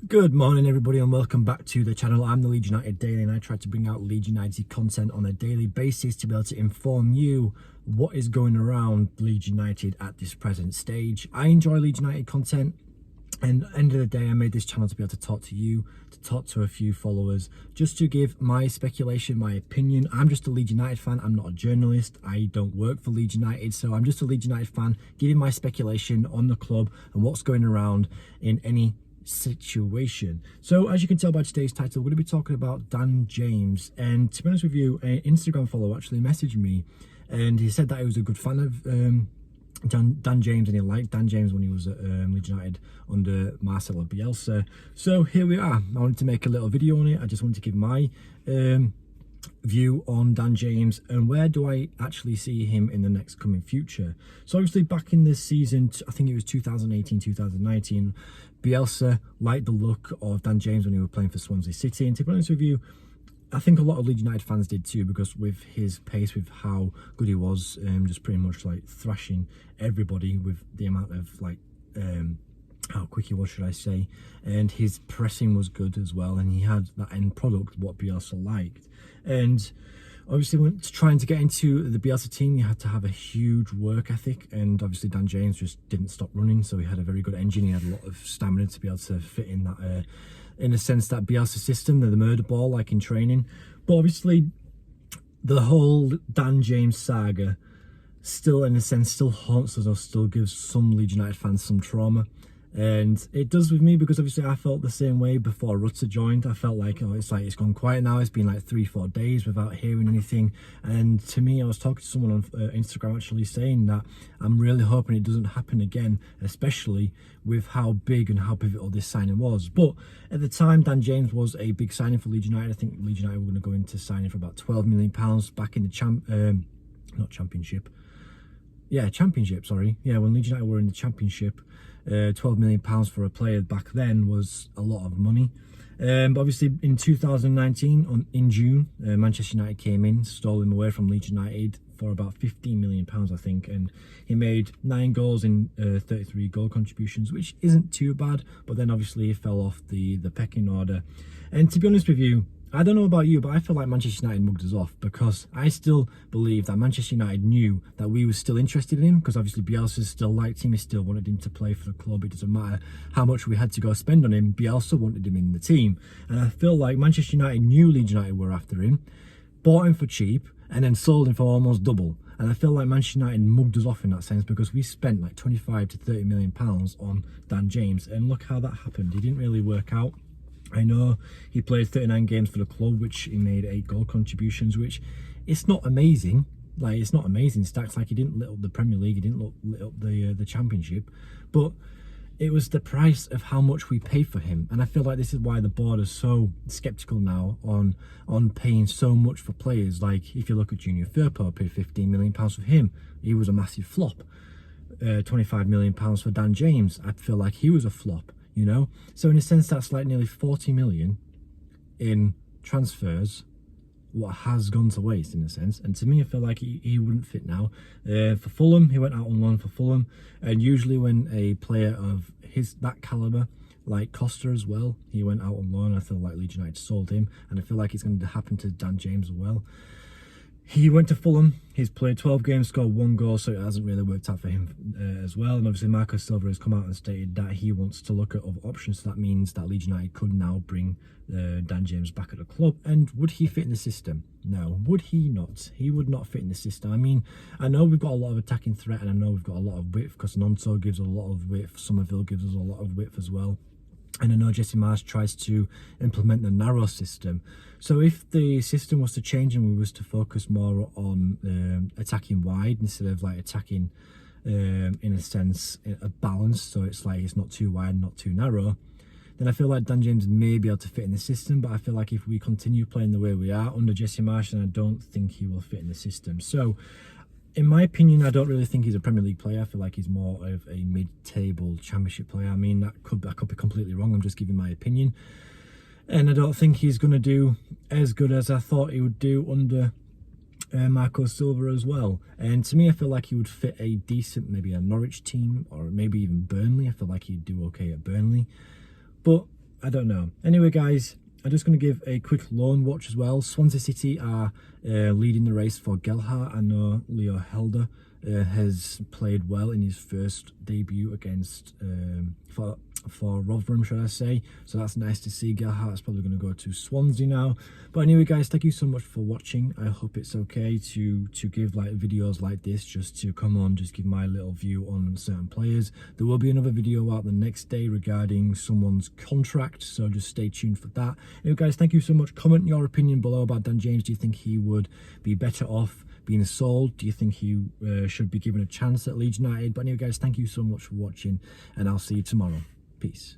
Good morning everybody and welcome back to the channel. I'm the Leeds United Daily and I try to bring out Leeds United content on a daily basis to be able to inform you what is going around Leeds United at this present stage. I enjoy Leeds United content, and at the end of the day I made this channel to be able to talk to you, to talk to a few followers, just to give my speculation, my opinion. I'm just a Leeds United fan, I'm not a journalist, I don't work for Leeds United, so I'm just a Leeds United fan giving my speculation on the club and what's going around in any situation. So as you can tell by today's title, we're going to be talking about Dan James, and to be honest with you, an Instagram follower actually messaged me and he said that he was a good fan of Dan James, and he liked Dan James when he was at Leeds United under Marcelo Bielsa. So here we are. I wanted to make a little video on it. I just wanted to give my view on Dan James and where do I actually see him in the next coming future. So obviously back in this season, I think it was 2018-2019, Bielsa liked the look of Dan James when he was playing for Swansea City, and to be honest with you, I think a lot of Leeds United fans did too, because with his pace, with how good he was, just pretty much like thrashing everybody with the amount of like how quick he was, should I say, and his pressing was good as well, and he had that end product what Bielsa liked. And obviously when trying to get into the Bielsa team, you had to have a huge work ethic, and obviously Dan James just didn't stop running, so he had a very good engine. He had a lot of stamina to be able to fit in that in a sense that Bielsa system, the murder ball like in training. But obviously the whole Dan James saga still in a sense still haunts us, or still gives some Leeds United fans some trauma. And it does with me, because obviously I felt the same way before Rutter joined. I felt like, it's gone quiet now. It's been like 3-4 days without hearing anything. And to me, I was talking to someone on Instagram actually saying that I'm really hoping it doesn't happen again, especially with how big and how pivotal this signing was. But at the time, Dan James was a big signing for Leeds United. I think Leeds United were going to go into signing for about £12 million back in the championship, sorry. Yeah, when Leeds United were in the championship, £12 million for a player back then was a lot of money. But obviously in 2019, in June, Manchester United came in, stole him away from Leeds United for about £15 million, I think, and he made 9 goals in 33 goal contributions, which isn't too bad. But then obviously he fell off the pecking order. And to be honest with you, I don't know about you, but I feel like Manchester United mugged us off, because I still believe that Manchester United knew that we were still interested in him, because obviously Bielsa still liked him, he still wanted him to play for the club. It doesn't matter how much we had to go spend on him, Bielsa wanted him in the team. And I feel like Manchester United knew Leeds United were after him, bought him for cheap, and then sold him for almost double. And I feel like Manchester United mugged us off in that sense, because we spent like 25 to 30 million pounds on Dan James, and look how that happened. He didn't really work out. I know he played 39 games for the club, which he made 8 goal contributions, which it's not amazing. Like, it's not amazing stats. Like, he didn't lit up the Premier League, he didn't lit up the Championship, but it was the price of how much we paid for him. And I feel like this is why the board is so skeptical now on paying so much for players. Like, if you look at Junior Firpo, paid £15 million for him. He was a massive flop. £25 million for Dan James. I feel like he was a flop. You know, so in a sense that's like nearly 40 million in transfers what has gone to waste in a sense. And to me, I feel like he wouldn't fit now. For Fulham, he went out on loan for Fulham, and usually when a player of that caliber, like Costa as well, he went out on loan, I feel like Leeds United sold him, and I feel like it's going to happen to Dan James as well. He went to Fulham, he's played 12 games, scored 1 goal, so it hasn't really worked out for him as well. And obviously Silva has come out and stated that he wants to look at other options, so that means that Leeds United could now bring Dan James back at the club. And would he fit in the system? No, would he not? He would not fit in the system. I mean, I know we've got a lot of attacking threat, and I know we've got a lot of width, because Nonto gives a lot of width, Somerville gives us a lot of width as well. And I know Jesse Marsh tries to implement the narrow system. So if the system was to change and we was to focus more on attacking wide instead of like attacking in a sense a balance, so it's like it's not too wide, not too narrow, then I feel like Dan James may be able to fit in the system. But I feel like if we continue playing the way we are under Jesse Marsh, then I don't think he will fit in the system. So in my opinion, I don't really think he's a Premier League player. I feel like he's more of a mid-table Championship player. I mean, I could be completely wrong. I'm just giving my opinion. And I don't think he's going to do as good as I thought he would do under Marco Silva as well. And to me, I feel like he would fit a decent, maybe a Norwich team, or maybe even Burnley. I feel like he'd do okay at Burnley. But I don't know. Anyway, guys, I'm just going to give a quick loan watch as well. Swansea City are leading the race for Gelhardt. I know Leo Helder has played well in his first debut against for Rotherham, should I say. So that's nice to see. Gelhardt's probably going to go to Swansea now. But anyway, guys, thank you so much for watching. I hope it's okay to give like videos like this, just to come on, just give my little view on certain players. There will be another video out the next day regarding someone's contract, so just stay tuned for that. Anyway, guys, thank you so much. Comment your opinion below about Dan James. Do you think he would be better off being sold? Do you think he should be given a chance at Leeds United? But anyway, guys, thank you so much for watching, and I'll see you tomorrow. Peace.